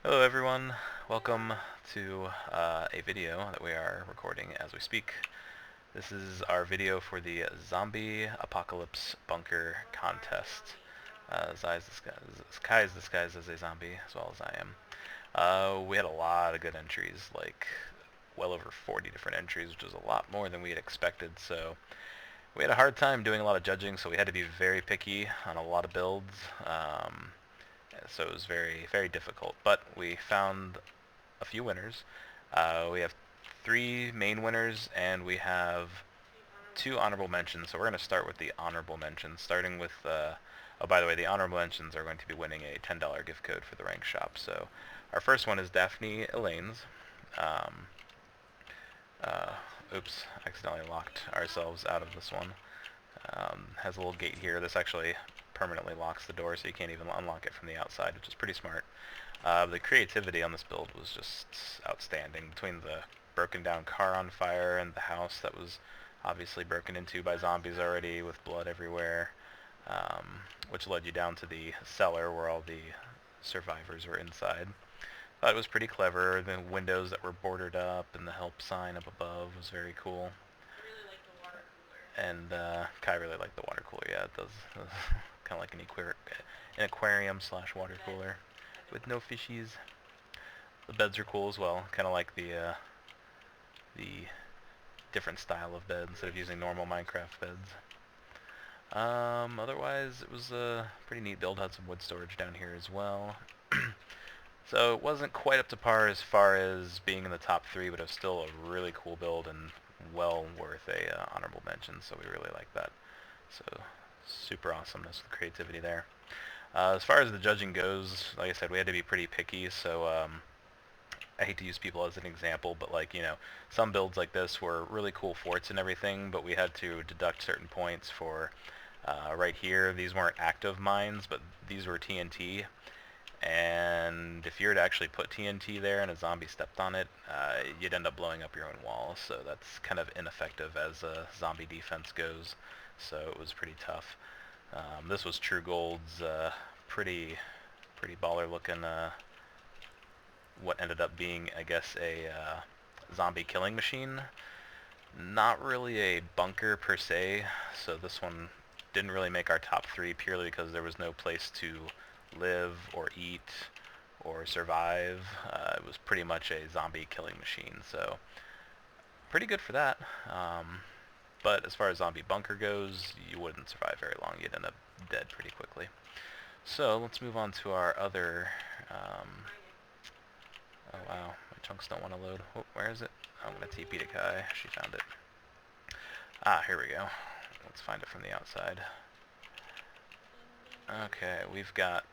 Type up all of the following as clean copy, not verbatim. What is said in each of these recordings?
Hello everyone, welcome to a video that we are recording as we speak. This is our video for the Zombie Apocalypse Bunker Contest. Kai is disguised as a zombie, as well as I am. We had a lot of good entries, like well over 40 different entries, which is a lot more than we had expected, so we had a hard time doing a lot of judging, so we had to be very picky on a lot of builds. So it was very, very difficult. But we found a few winners. We have three main winners, and we have two honorable mentions. So we're going to start with the honorable mentions, starting with, oh, by the way, the honorable mentions are going to be winning a $10 gift code for the rank shop. So our first one is Daphne Elaine's. Um, uh, oops, accidentally locked ourselves out of this one. Has a little gate here. This actually permanently locks the door, so you can't even unlock it from the outside, which is pretty smart. The creativity on this build was just outstanding. Between the broken down car on fire and the house that was obviously broken into by zombies already with blood everywhere, which led you down to the cellar where all the survivors were inside. Thought it was pretty clever. The windows that were bordered up and the help sign up above was very cool. And Kai really liked the water cooler. Yeah, it does. Kind of like an aquarium slash water cooler with no fishies. The beds are cool as well. Kind of like the different style of bed instead of using normal Minecraft beds. Otherwise, it was a pretty neat build. Had some wood storage down here as well. So it wasn't quite up to par as far as being in the top three, but it was still a really cool build and well worth a honorable mention. So we really like that. So super awesomeness with the creativity there. As far as the judging goes, like I said, we had to be pretty picky. So I hate to use people as an example, but like, some builds like this were really cool forts and everything, but we had to deduct certain points for right here. These weren't active mines, but these were TNT. And if you were to actually put TNT there and a zombie stepped on it, you'd end up blowing up your own wall. So that's kind of ineffective as a zombie defense goes. So it was pretty tough. This was True Gold's pretty baller looking what ended up being, I guess, a zombie killing machine. Not really a bunker per se, so this one didn't really make our top three purely because there was no place to live or eat or survive. It was pretty much a zombie killing machine, so pretty good for that. But as far as zombie bunker goes, you wouldn't survive very long. You'd end up dead pretty quickly. So let's move on to our other... oh wow, my chunks don't want to load. Oh, where is it? I'm going to TP to Kai. She found it. Ah, here we go. Let's find it from the outside. Okay, we've got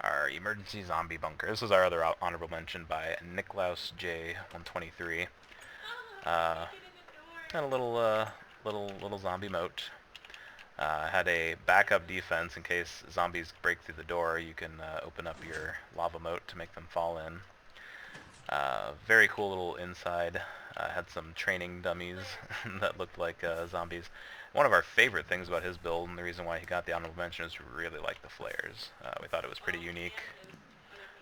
our emergency zombie bunker. This was our other honorable mention by Nicholous J123. Had a little zombie moat. Had a backup defense in case zombies break through the door. You can open up your lava moat to make them fall in. Very cool little inside. Had some training dummies that looked like zombies. One of our favorite things about his build, and the reason why he got the honorable mention, is we really liked the flares. We thought it was pretty unique.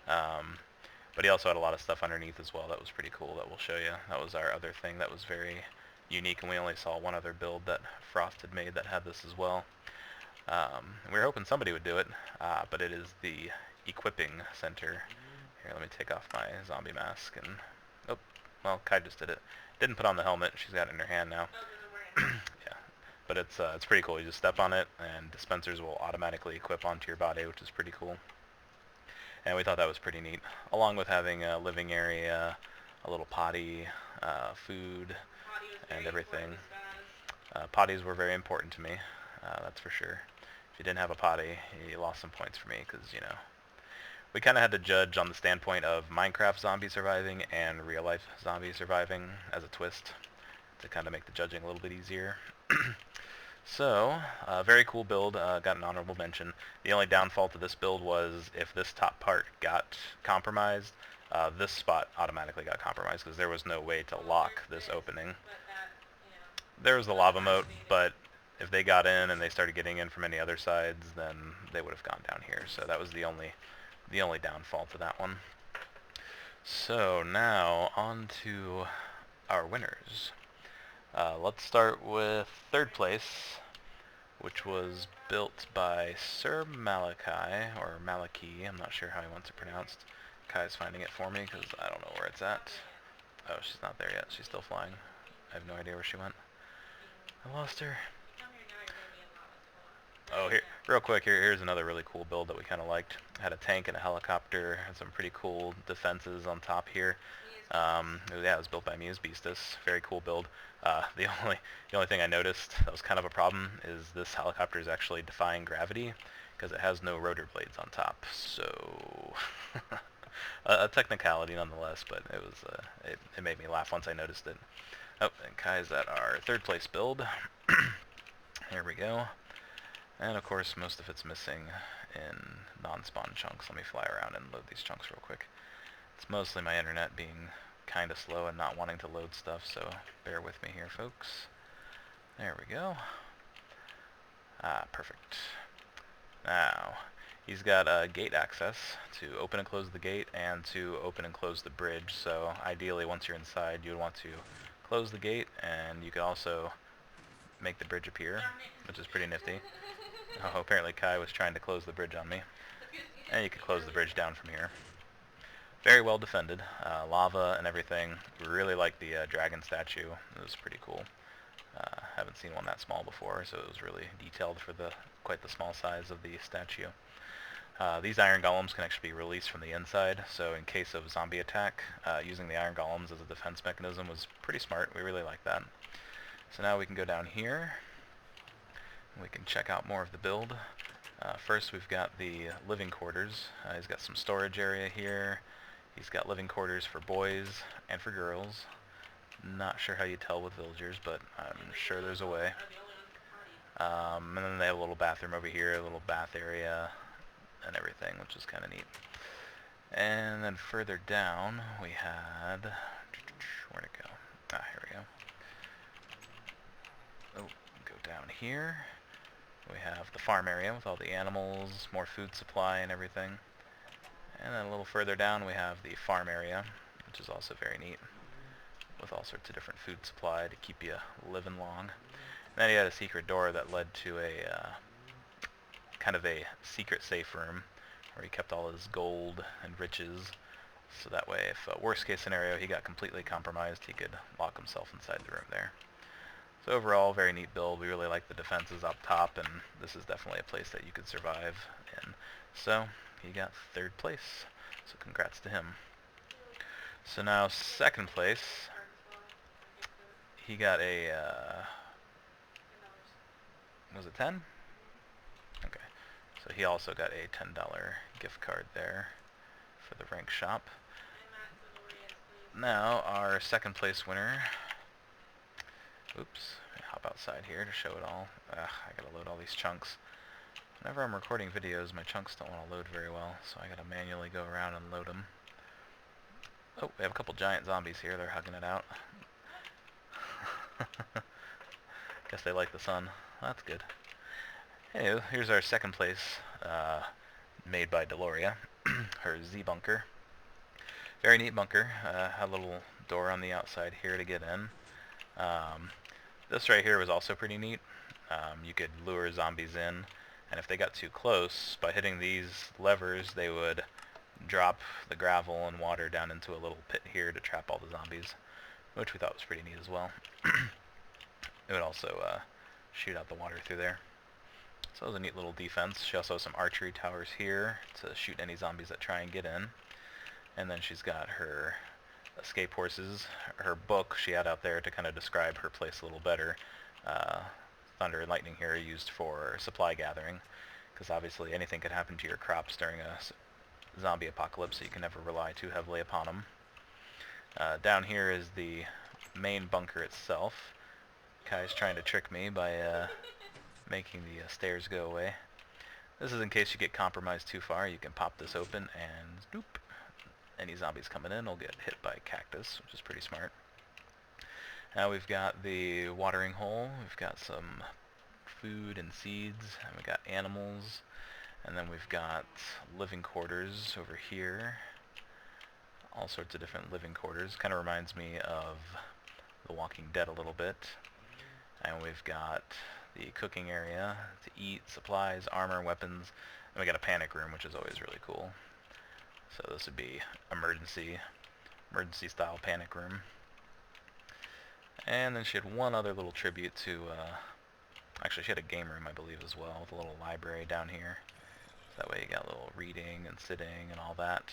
But he also had a lot of stuff underneath as well that was pretty cool that we'll show you. That was our other thing that was very unique, and we only saw one other build that Frost had made that had this as well. We were hoping somebody would do it, but it is the equipping center. Here, let me take off my zombie mask and... Oh, well, Kai just did it. Didn't put on the helmet. She's got it in her hand now. Yeah, but it's pretty cool. You just step on it, and dispensers will automatically equip onto your body, which is pretty cool. And we thought that was pretty neat, along with having a living area, a little potty, food, and everything. Potties were very important to me, that's for sure. If you didn't have a potty, you lost some points for me, because, we kind of had to judge on the standpoint of Minecraft zombie surviving and real-life zombie surviving as a twist to kind of make the judging a little bit easier. So, very cool build, got an honorable mention. The only downfall to this build was if this top part got compromised, this spot automatically got compromised because there was no way to lock this opening. There was the lava moat, but if they got in and they started getting in from any other sides, then they would have gone down here. So that was the only downfall to that one. So now on to our winners. Let's start with third place, which was built by Sir Malachi, or Malaki, I'm not sure how he wants it pronounced. Kai's finding it for me because I don't know where it's at. Oh, she's not there yet. She's still flying. I have no idea where she went. I lost her. Oh, here, real quick, here's another really cool build that we kind of liked. Had a tank and a helicopter, had some pretty cool defenses on top here. Yeah, it was built by Muse Beastus. Very cool build. The only thing I noticed that was kind of a problem is this helicopter is actually defying gravity because it has no rotor blades on top. So a technicality nonetheless, but it was it made me laugh once I noticed it. Oh, and Kai's at our third place build. Here we go. And of course, most of it's missing in non-spawn chunks. Let me fly around and load these chunks real quick. It's mostly my internet being kind of slow and not wanting to load stuff, so bear with me here, folks. There we go. Ah, perfect. Now, he's got gate access to open and close the gate and to open and close the bridge, so ideally once you're inside you would want to close the gate, and you can also make the bridge appear, which is pretty nifty. Oh, apparently Kai was trying to close the bridge on me. And you can close the bridge down from here. Very well defended. Lava and everything. We really like the dragon statue. It was pretty cool. Haven't seen one that small before, so it was really detailed for quite the small size of the statue. These iron golems can actually be released from the inside, so in case of zombie attack, using the iron golems as a defense mechanism was pretty smart. We really like that. So now we can go down here. We can check out more of the build. First we've got the living quarters. He's got some storage area here. He's got living quarters for boys and for girls. Not sure how you tell with villagers, but I'm sure there's a way. And then they have a little bathroom over here, a little bath area and everything, which is kind of neat. And then further down we had... Where'd it go? Ah, here we go. Oh, go down here. We have the farm area with all the animals, more food supply and everything. And then a little further down we have the farm area, which is also very neat, with all sorts of different food supply to keep you living long. And then he had a secret door that led to a kind of a secret safe room where he kept all his gold and riches, so that way if worst case scenario he got completely compromised, he could lock himself inside the room there. So overall, very neat build. We really like the defenses up top, and this is definitely a place that you could survive in. So he got third place, so congrats to him. So now second place, he got a, was it 10? Okay, so he also got a $10 gift card there for the rank shop. Now our second place winner, oops, hop outside here to show it all. I gotta load all these chunks. Whenever I'm recording videos, my chunks don't want to load very well, so I gotta manually go around and load them. Oh, we have a couple giant zombies here. They're hugging it out. Guess they like the sun. That's good. Anyway, here's our second place, made by Deloria. Her Z bunker. Very neat bunker. Had a little door on the outside here to get in. This right here was also pretty neat. You could lure zombies in, and if they got too close, by hitting these levers, they would drop the gravel and water down into a little pit here to trap all the zombies, which we thought was pretty neat as well. It would also shoot out the water through there. So it was a neat little defense. She also has some archery towers here to shoot any zombies that try and get in. And then she's got her escape horses. Her book she had out there to kind of describe her place a little better. Thunder and lightning here are used for supply gathering, because obviously anything could happen to your crops during a zombie apocalypse, so you can never rely too heavily upon them. Down here is the main bunker itself. Kai's trying to trick me by making the stairs go away. This is in case you get compromised too far. You can pop this open and doop. Any zombies coming in will get hit by cactus, which is pretty smart. Now we've got the watering hole. We've got some food and seeds, and we've got animals, and then we've got living quarters over here. all sorts of different living quarters. Kind of reminds me of The Walking Dead a little bit. And we've got the cooking area to eat, supplies, armor, weapons, and we got a panic room, which is always really cool. So this would be emergency style panic room. And then she had one other little tribute to, actually she had a game room I believe as well, with a little library down here. So that way you got a little reading and sitting and all that.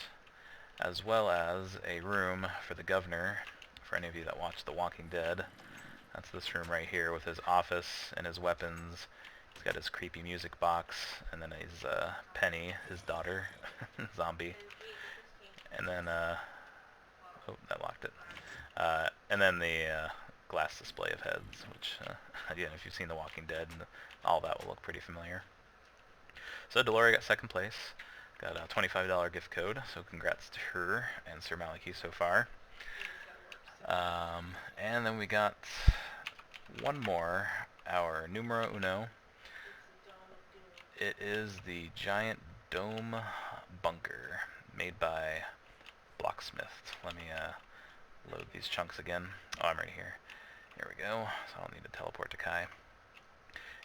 As well as a room for the governor, for any of you that watch The Walking Dead. That's this room right here with his office and his weapons. He's got his creepy music box, and then his Penny, his daughter, zombie. And then, oh, that locked it. And then the glass display of heads, which, again, if you've seen The Walking Dead, all that will look pretty familiar. So Delora got second place. Got a $25 gift code, so congrats to her and Sir Maliki so far. And then we got one more, our numero uno. It is the giant dome bunker made by Blocksmith. Let me load these chunks again. Oh, I'm right here. Here we go. So I'll need to teleport to Kai.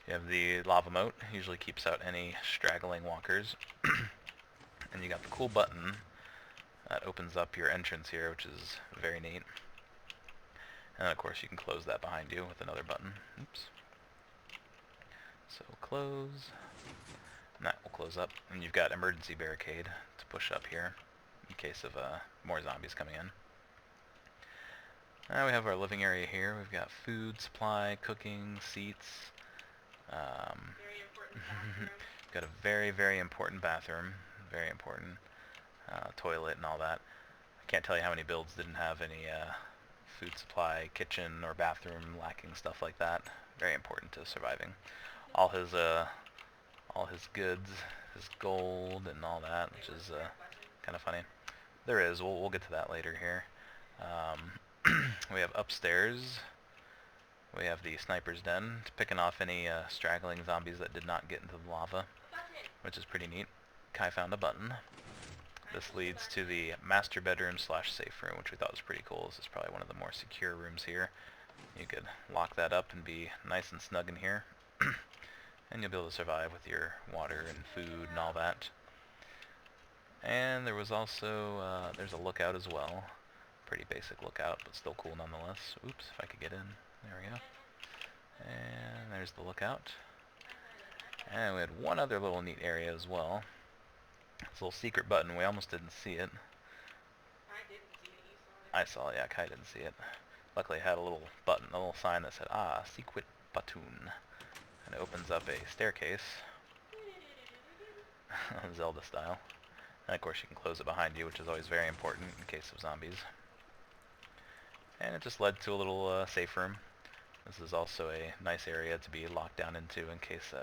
You have the lava moat, usually keeps out any straggling walkers. And you got the cool button that opens up your entrance here, which is very neat. And of course you can close that behind you with another button. Oops. So close. And that will close up. And you've got emergency barricade to push up here in case of more zombies coming in. Now we have our living area here. We've got food, supply, cooking, seats. Got a very, very important bathroom. Very important. Toilet and all that. I can't tell you how many builds didn't have any food supply, kitchen, or bathroom lacking stuff like that. Very important to surviving. All his goods, his gold, and all that, which is kind of funny. There is. We'll get to that later here. We have upstairs. We have the sniper's den, picking off any straggling zombies that did not get into the lava, which is pretty neat. Kai found a button. This leads to the master bedroom slash safe room, which we thought was pretty cool. This is probably one of the more secure rooms here. You could lock that up and be nice and snug in here. And you'll be able to survive with your water and food and all that. And there was also, there's a lookout as well. Pretty basic lookout, but still cool nonetheless. Oops, if I could get in. There we go. And there's the lookout. And we had one other little neat area as well. It's a little secret button. We almost didn't see it. I saw it, yeah, Kai didn't see it. Luckily it had a little button, a little sign that said, secret button. And it opens up a staircase. Zelda style. And of course you can close it behind you, which is always very important in case of zombies. And it just led to a little safe room. This is also a nice area to be locked down into in case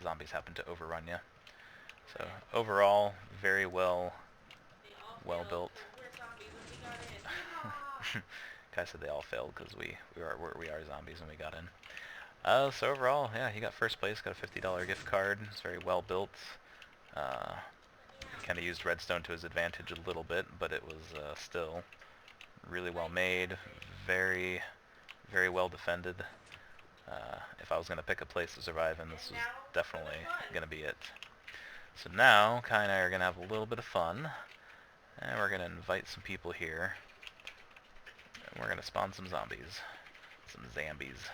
zombies happen to overrun you. So overall, very well built. Kai said they all failed because we are zombies and we got in. So overall, yeah, he got first place. Got a $50 gift card. It's very well built. He kind of used redstone to his advantage a little bit, but it was still really well made. Very, very well defended. If I was going to pick a place to survive in, this was definitely going to be it. So now, Kai and I are going to have a little bit of fun, and we're going to invite some people here, and we're going to spawn some zombies, some zambies.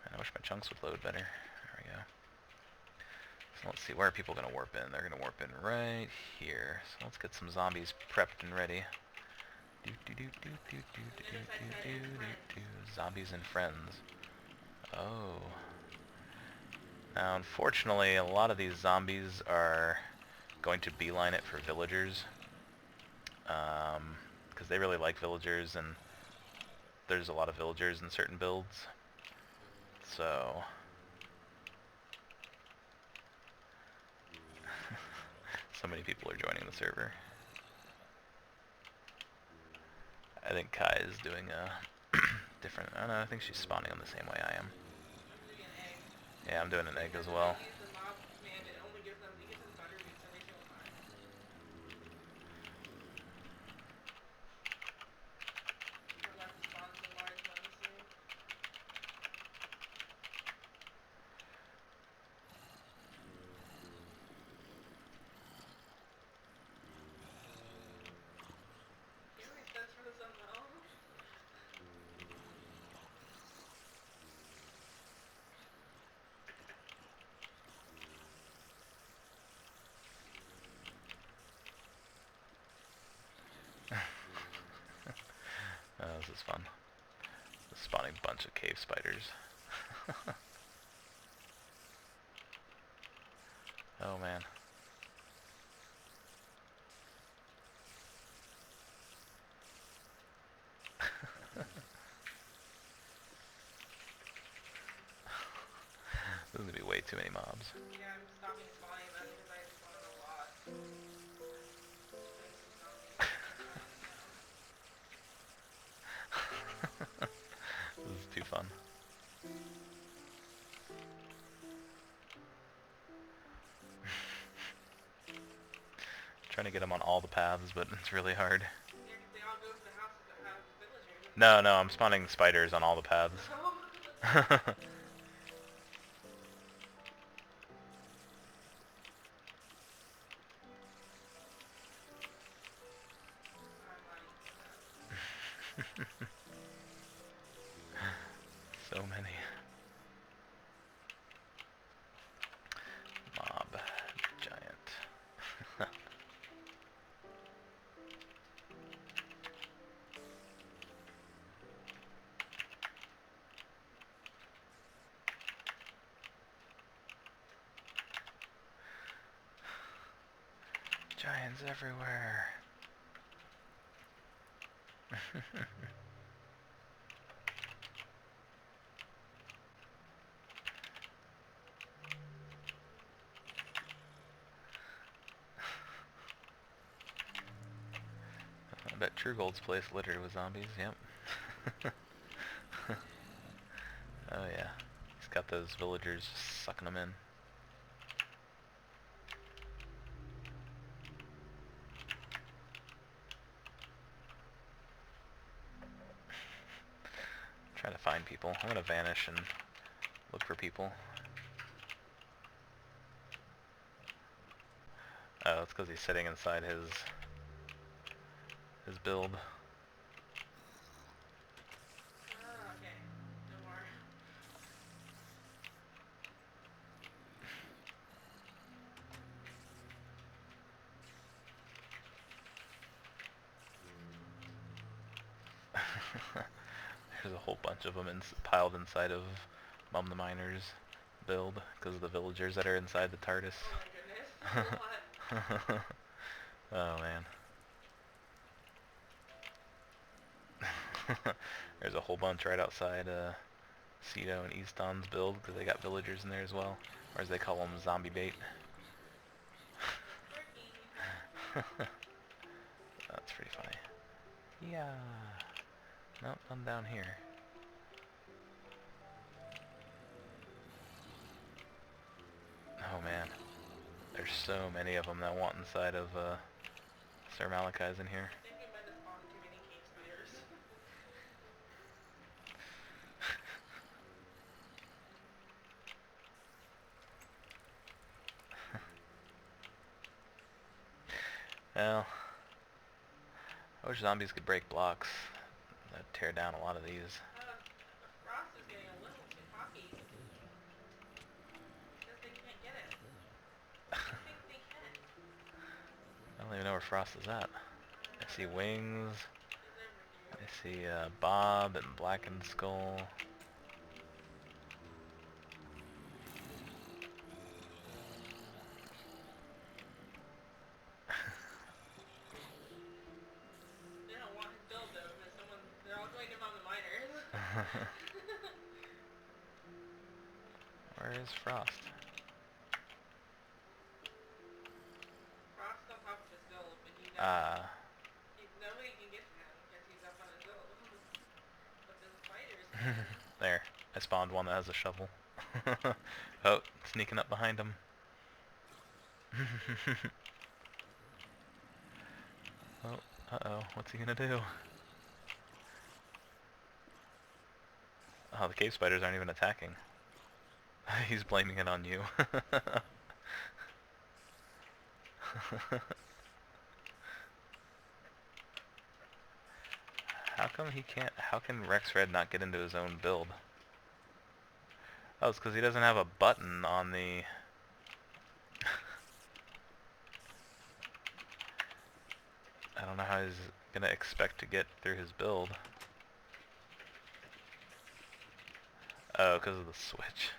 And I wish my chunks would load better. There we go. So let's see, where are people going to warp in? They're going to warp in right here. So let's get some zombies prepped and ready. Zombies and friends. Oh. Now, unfortunately, a lot of these zombies are going to beeline it for villagers. Because they really like villagers, and there's a lot of villagers in certain builds. So... so many people are joining the server. I think Kai is doing a different... I don't know, I think she's spawning them the same way I am. Yeah, I'm doing an egg as well. this is fun. Spawning a bunch of cave spiders. Oh man. This is gonna be way too many mobs. Yeah, I'm stopping spawning them because I spawn a lot. Thanks to zombies, I can find them now. This is too fun. Trying to get them on all the paths, but it's really hard. Yeah, because they all go to the houses that have villagers. No, no, I'm spawning spiders on all the paths. Oh. I'm not eating that. So many. Mob. Giant. Giants everywhere. I bet True Gold's place littered with zombies, yep. Oh yeah. He's got those villagers just sucking them in. Trying to find people. I'm gonna vanish and look for people. Oh, it's because he's sitting inside his build. Ah, okay. No more. There's a whole bunch of them piled inside of Mum the Miner's build because of the villagers that are inside the TARDIS. Oh my goodness. What? Oh man. There's a whole bunch right outside Cedo and Easton's build because they got villagers in there as well, or as they call them, zombie bait. That's pretty funny. Yeah. Nope, I'm down here. Oh man. There's so many of them that want inside of Sir Malachi's in here. I think we might have spawned too many cave spiders. Well, I wish zombies could break blocks. That'd tear down a lot of these. The frost is getting a little too cocky. Because they can't get it. They think they can. I don't even know where Frost is at. I see wings. He's over here. I see Bob and Blackened Skull. They don't want his build though, because they're all going to Mom the Miners. Where is Frost? Frost's on top of his build, but nobody can get to him because he's up on his build. But the spiders can. There. I spawned one that has a shovel. Oh, sneaking up behind him. Oh, uh-oh. What's he gonna do? Oh, the cave spiders aren't even attacking. He's blaming it on you. How can Rex Red not get into his own build? Oh, it's because he doesn't have a button on the... I don't know how he's gonna expect to get through his build. Oh, because of the switch.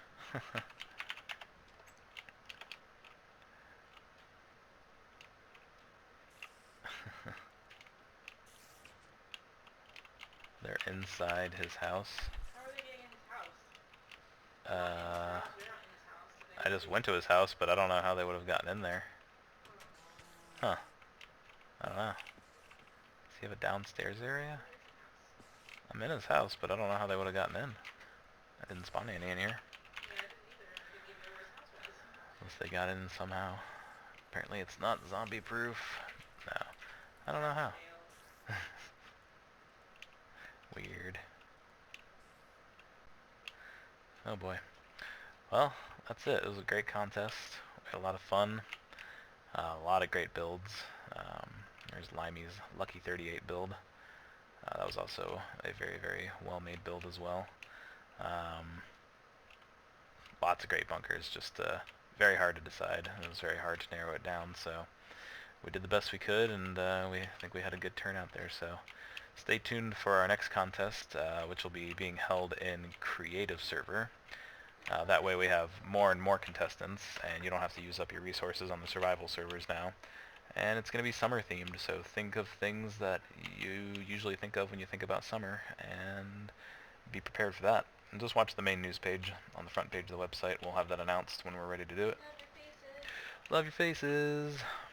They're inside his house. How are they getting in his house? Uh, We're not in his house, so I just went to his house, but I don't know how they would have gotten in there. Huh. I don't know. Does he have a downstairs area? I'm in his house, but I don't know how they would have gotten in. I didn't spawn any in here. Yeah, I didn't either. I couldn't even know where his house was. Unless they got in somehow. Apparently it's not zombie proof. No. I don't know how. Weird. Oh boy. Well, that's it. It was a great contest. We had a lot of fun. A lot of great builds. There's Limey's Lucky 38 build. That was also a very, very well-made build as well. Lots of great bunkers, just very hard to decide. It was very hard to narrow it down, so we did the best we could, and we think we had a good turnout there. So stay tuned for our next contest, which will be being held in Creative Server. That way we have more and more contestants, and you don't have to use up your resources on the survival servers now. And it's going to be summer themed, so think of things that you usually think of when you think about summer, and be prepared for that. And just watch the main news page on the front page of the website. We'll have that announced when we're ready to do it. Love your faces. Love your faces.